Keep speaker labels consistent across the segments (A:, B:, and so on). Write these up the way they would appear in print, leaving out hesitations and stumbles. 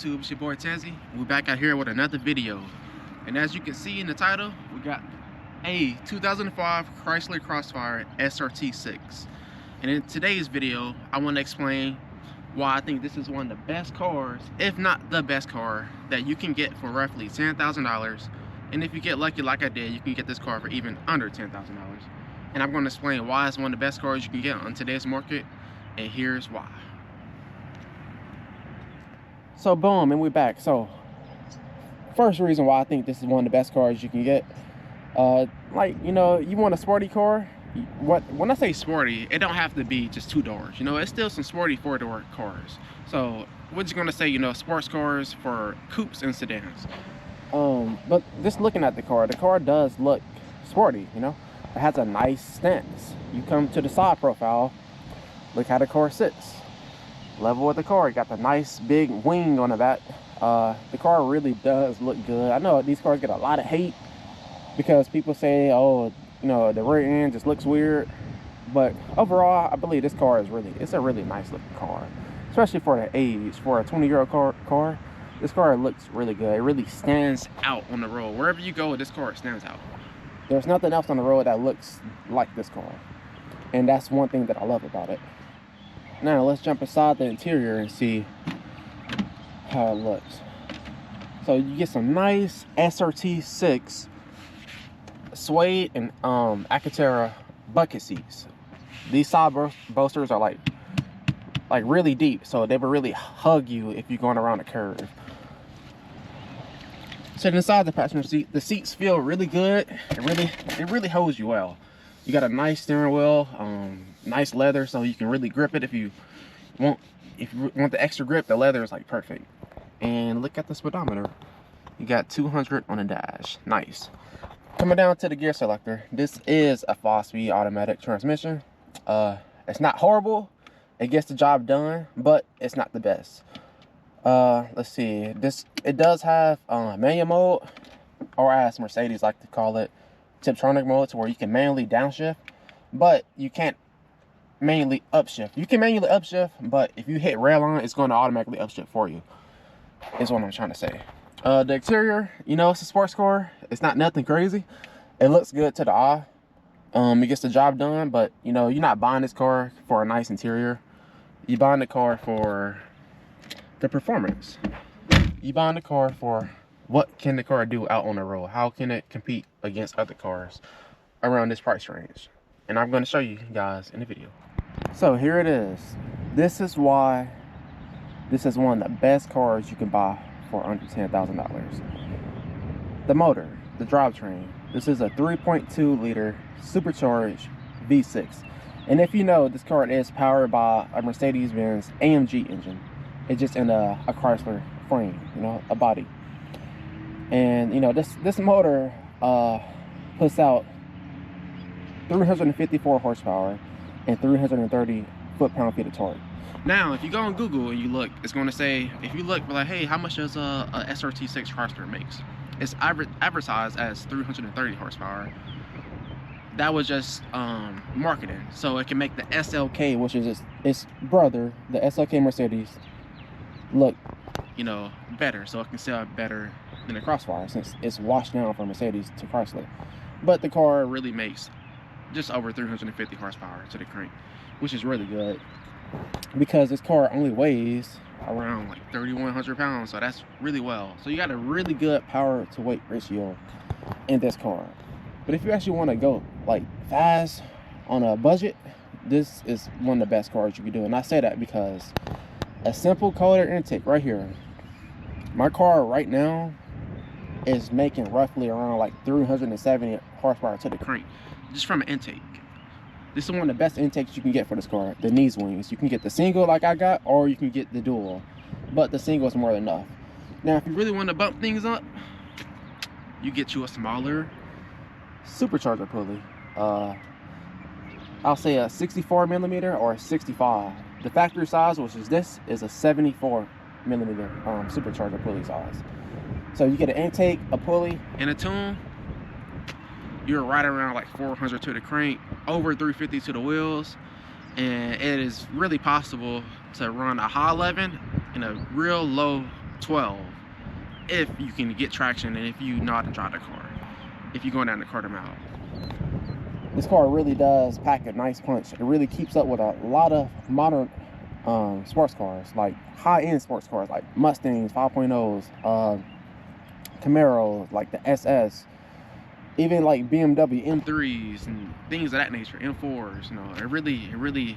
A: YouTube? It's your boy Tezzy. We're back out here with another video. And as you can see in the title, we got a 2005 Chrysler Crossfire SRT-6. And in today's video, I want to explain why I think this is one of the best cars, if not the best car, that you can get for roughly $10,000. And if you get lucky like I did, you can get this car for even under $10,000. And I'm going to explain why it's one of the best cars you can get on today's market, and here's why. So boom, and we're back. So first reason why I think this is one of the best cars you can get, like, you know, you want a sporty car. When I say sporty, it don't have to be just 2 doors. You know, it's still some sporty 4-door cars. So we're just gonna say, you know, sports cars for coupes and sedans. But just looking at the car does look sporty. You know, it has a nice stance. You come to the side profile, look how the car sits. Level with the car, you got the nice big wing on the back. The car really does look good. I know these cars get a lot of hate because people say, oh, you know, the rear end just looks weird. But overall, I believe this car is it's a really nice looking car, especially for the age. For a 20-year-old car, this car looks really good. It really stands out on the road. Wherever you go, this car stands out. There's nothing else on the road that looks like this car, and that's one thing that I love about it. Now let's jump inside the interior and see how it looks. So you get some nice SRT-6 suede and Alcantara bucket seats. These side bolsters are like really deep, so they will really hug you if you're going around a curve. Sitting inside the passenger seat, the seats feel really good. It really holds you well. You got a nice steering wheel, nice leather, so you can really grip it if you want. If you want the extra grip, the leather is like perfect. And look at the speedometer. You got 200 on the dash. Nice. Coming down to the gear selector, this is a 5-speed automatic transmission. It's not horrible. It gets the job done, but it's not the best. Let's see. It does have manual mode, or as Mercedes like to call it, Tiptronic mode, to where you can manually downshift, but you can't manually upshift. You can manually upshift, but if you hit rail line, it's going to automatically upshift for you, is what I'm trying to say. The exterior, you know, it's a sports car. It's not nothing crazy. It looks good to the eye. It gets the job done, but you know, you're not buying this car for a nice interior. You're buying the car for the performance. You're buying the car for what can the car do out on the road? How can it compete against other cars around this price range? And I'm going to show you guys in the video. So here it is. This is why this is one of the best cars you can buy for under $10,000. The motor, the drivetrain. This is a 3.2 liter supercharged V6. And if you know, this car is powered by a Mercedes-Benz AMG engine. It's just in a Chrysler frame, you know, a body. And you know, this motor puts out 354 horsepower and 330 foot-pound-feet of torque. Now, if you go on Google and you look, it's going to say, if you look like, hey, how much does a SRT-6 Chrysler makes? It's advertised as 330 horsepower. That was just marketing, so it can make the SLK, which is its brother, the SLK Mercedes, look, you know, better, so it can sell better than the Crossfire, since it's washed down from Mercedes to Chrysler. But the car really makes just over 350 horsepower to the crank, which is really good, because this car only weighs around like 3,100 pounds, so that's really well. So you got a really good power to weight ratio in this car. But if you actually want to go like fast on a budget, this is one of the best cars you can do. And I say that because a simple cold air intake right here, my car right now is making roughly around like 370 horsepower to the crank, just from an intake. This is one of the best intakes you can get for this car, the knees wings. You can get the single like I got, or you can get the dual, but the single is more than enough. Now, if you really want to bump things up, you get you a smaller supercharger pulley. I'll say a 64 millimeter or a 65. The factory size, which is this, is a 74 millimeter supercharger pulley size. So you get an intake, a pulley, and a tune. You're right around like 400 to the crank, over 350 to the wheels, and it is really possible to run a high 11 and a real low 12 if you can get traction and if you know how to drive the car, if you're going down the quarter mile. This car really does pack a nice punch. It really keeps up with a lot of modern sports cars, like high-end sports cars like Mustangs, 5.0s, Camaros, like the SS, even like BMW M3s and things of that nature, M4s. You know, it really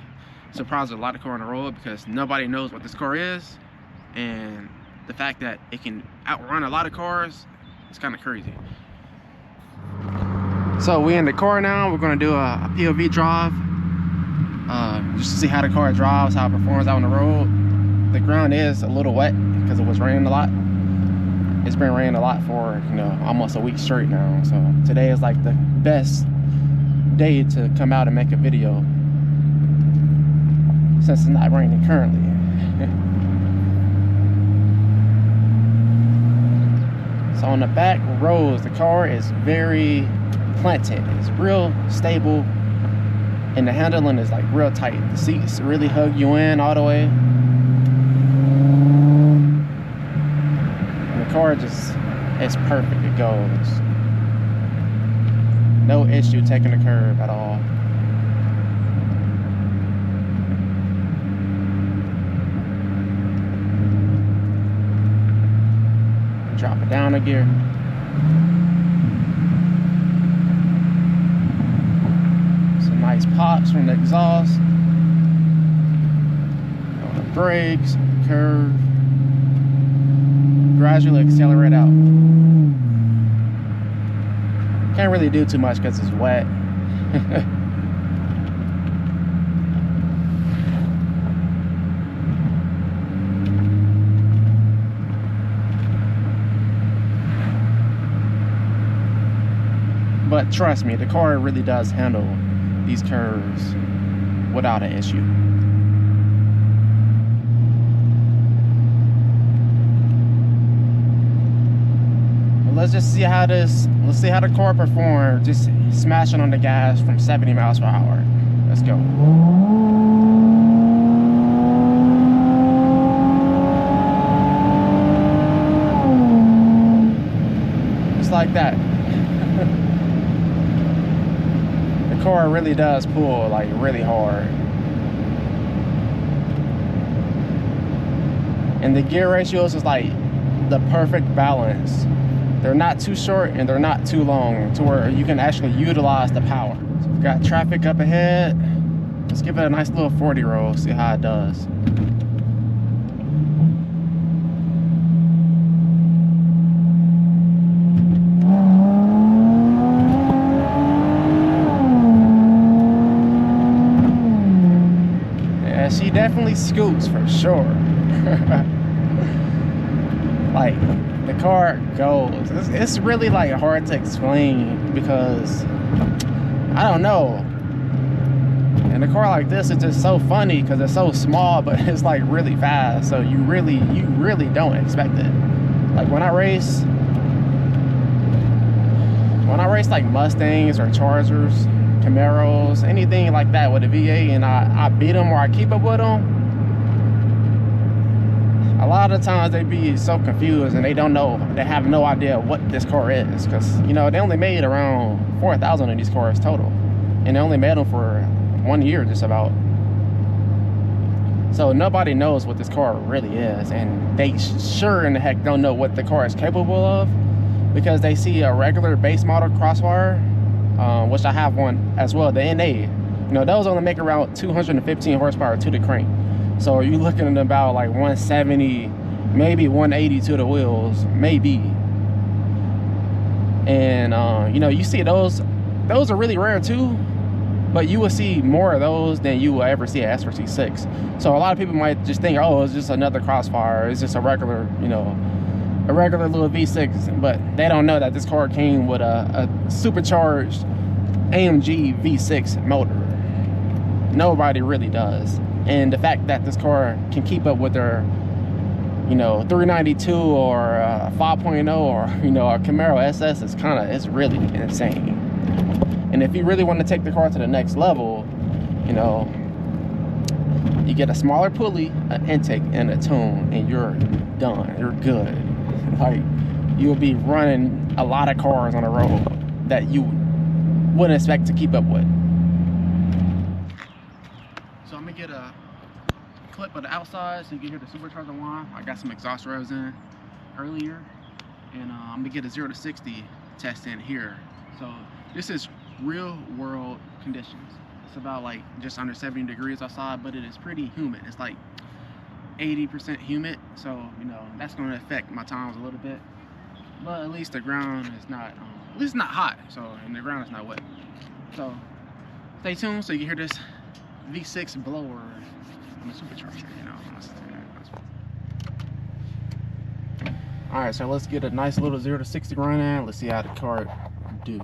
A: surprises a lot of cars on the road because nobody knows what this car is, and the fact that it can outrun a lot of cars is kind of crazy. So we in the car now. We're gonna do a POV drive, just to see how the car drives, how it performs out on the road. The ground is a little wet because it was raining a lot. It's been raining a lot for, you know, almost a week straight now. So today is like the best day to come out and make a video since it's not raining currently. So on the back roads, the car is very planted. It's real stable, and the handling is like real tight. The seats really hug you in all the way. And the car just, it's perfect. It goes. No issue taking the curve at all. Drop it down a gear. Some nice pops from the exhaust. On the brakes, curve. Gradually accelerate out. Can't really do too much because it's wet. But trust me, the car really does handle these curves without an issue. But let's just see how let's see how the car performs, just smashing on the gas from 70 miles per hour. Let's go. Just like that. The car really does pull like really hard, and the gear ratios is like the perfect balance. They're not too short and they're not too long to where you can actually utilize the power. So we've got traffic up ahead. Let's give it a nice little 40 roll, see how it does. She definitely scoots for sure. Like, the car goes. It's really like hard to explain because I don't know. And a car like this is just so funny because it's so small, but it's like really fast. So you really don't expect it. Like when I race like Mustangs or Chargers, Camaros, anything like that with a V8, and I beat them or I keep up with them, a lot of times they be so confused and they don't know, they have no idea what this car is, because you know they only made around 4,000 of these cars total, and they only made them for 1 year just about. So nobody knows what this car really is, and they sure in the heck don't know what the car is capable of, because they see a regular base model Crossfire, which I have one as well, the NA. You know, those only make around 215 horsepower to the crank. So you're looking at about like 170, maybe 180 to the wheels, maybe. And you know, you see those are really rare too, but you will see more of those than you will ever see an SRT-6. So a lot of people might just think, oh, it's just another Crossfire, it's just a regular, you know, a regular little V6, but they don't know that this car came with a supercharged AMG V6 motor. Nobody really does. And the fact that this car can keep up with their, you know, 392 or 5.0 or, you know, a Camaro SS is it's really insane. And if you really want to take the car to the next level, you know, You get a smaller pulley, an intake, and a tune, and you're done. You're good. Like, you'll be running a lot of cars on the road that you wouldn't expect to keep up with. So I'm gonna get a clip of the outside so you can hear the supercharger whine. I got some exhaust revs in earlier, and I'm gonna get a 0 to 60 test in here. So this is real world conditions. It's about like just under 70 degrees outside, but it is pretty humid. It's like 80% humid, so you know that's going to affect my times a little bit. But at least the ground is not, at least it's not hot, so and the ground is not wet. So stay tuned so you can hear this V6 blower on the supercharger. You know. All right, so let's get a nice little 0 to 60 run in. Let's see how the car do.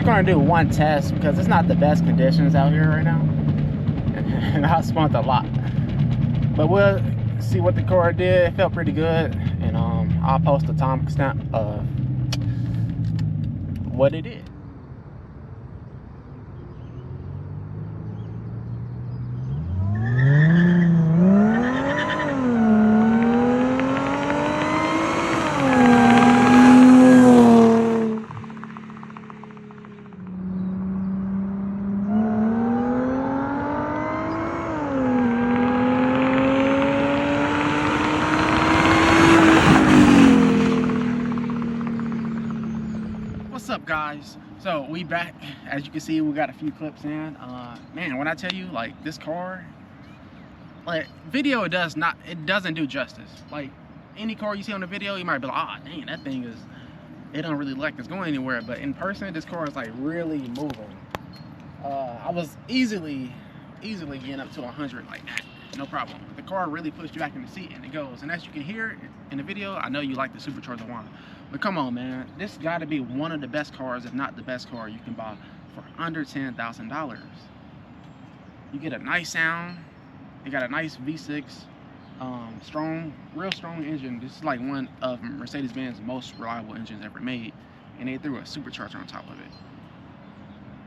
A: Going to do one test because it's not the best conditions out here right now, and I spent a lot, but we'll see what the car did. It felt pretty good, and I'll post a timestamp of what it did. What's up, guys? So we back. As you can see, we got a few clips in. Man, when I tell you, like, this car, like, video, it doesn't do justice. Like, any car you see on the video, you might be like, ah, oh, dang, that thing is, it don't really like it's going anywhere. But in person, this car is like really moving. I was easily getting up to 100 like that, no problem. The car really pushed you back in the seat and it goes. And as you can hear in the video, I know you like the supercharger one, but come on, man, this got to be one of the best cars, if not the best car you can buy for under $10,000. You get a nice sound. You got a nice V6, real strong engine. This is like one of Mercedes-Benz most reliable engines ever made, and they threw a supercharger on top of it.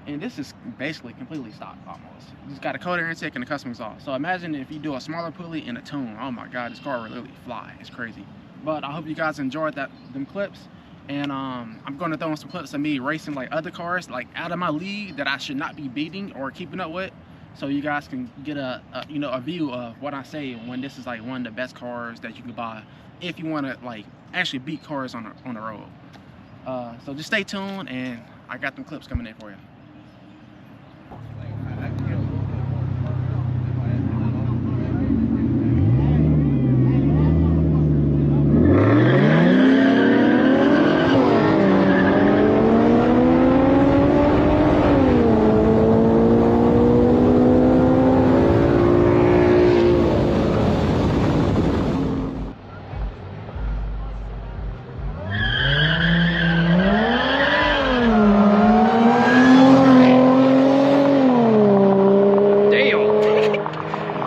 A: And this is basically completely stock almost. It's got a cold air intake and a custom exhaust. So imagine if you do a smaller pulley and a tune. Oh my God, this car will literally fly. It's crazy. But I hope you guys enjoyed them clips. And I'm going to throw in some clips of me racing like other cars, like out of my league that I should not be beating or keeping up with. So you guys can get a view of what I say when this is like one of the best cars that you can buy if you want to like actually beat cars on the road. So just stay tuned, and I got them clips coming in for you.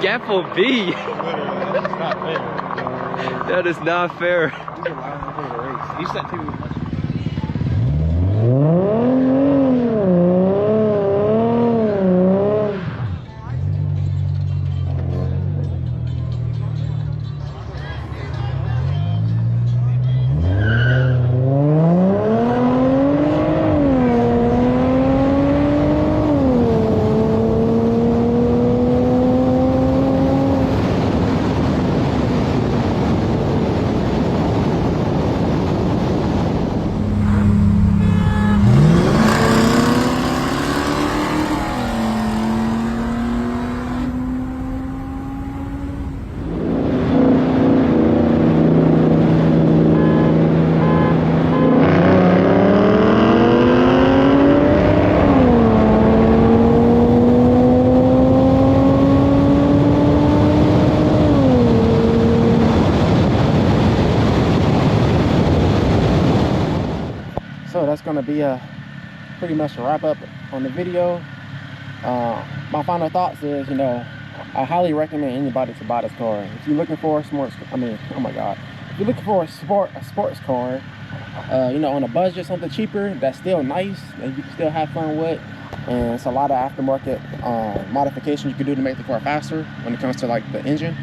B: Gaffle B. That is not fair.
A: You said too much. So that's going to be pretty much a wrap up on the video. My final thoughts is, you know, I highly recommend anybody to buy this car. If you're looking for a sports, I mean, oh my God, if you're looking for a sports car, you know, on a budget, something cheaper that's still nice and you can still have fun with, and it's a lot of aftermarket modifications you can do to make the car faster when it comes to like the engine.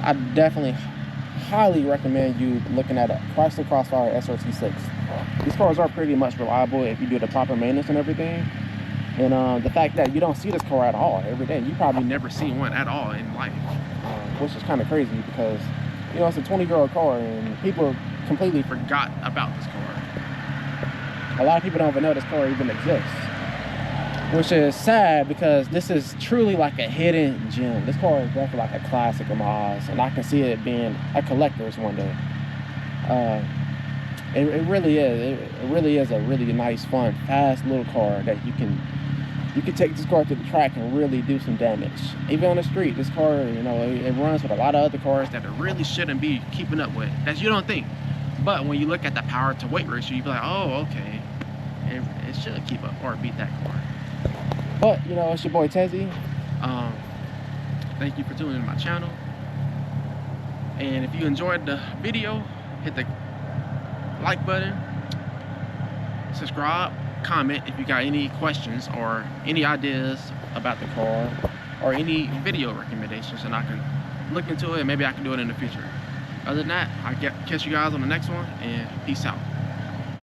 A: I definitely highly recommend you looking at a Chrysler Crossfire SRT-6. These cars are pretty much reliable if you do the proper maintenance and everything. And the fact that you don't see this car at all every day, you probably never see one at all in life, which is kind of crazy because, you know, it's a 20-year-old car and people completely forgot about this car. A lot of people don't even know this car even exists, which is sad because this is truly like a hidden gem. This car is definitely like a classic of my eyes, and I can see it being a collector's one day. It really is. It really is a really nice, fun, fast little car that you can take this car to the track and really do some damage. Even on the street, this car, you know, it runs with a lot of other cars that it really shouldn't be keeping up with, that you don't think. But when you look at the power to weight ratio, you be like, oh, okay, it should keep up or beat that car. But, you know, it's your boy Tezzy. Thank you for tuning in to my channel. And if you enjoyed the video, hit the like button, subscribe, comment if you got any questions or any ideas about the car or any video recommendations, and I can look into it and maybe I can do it in the future. Other than that, I'll catch you guys on the next one, and peace out.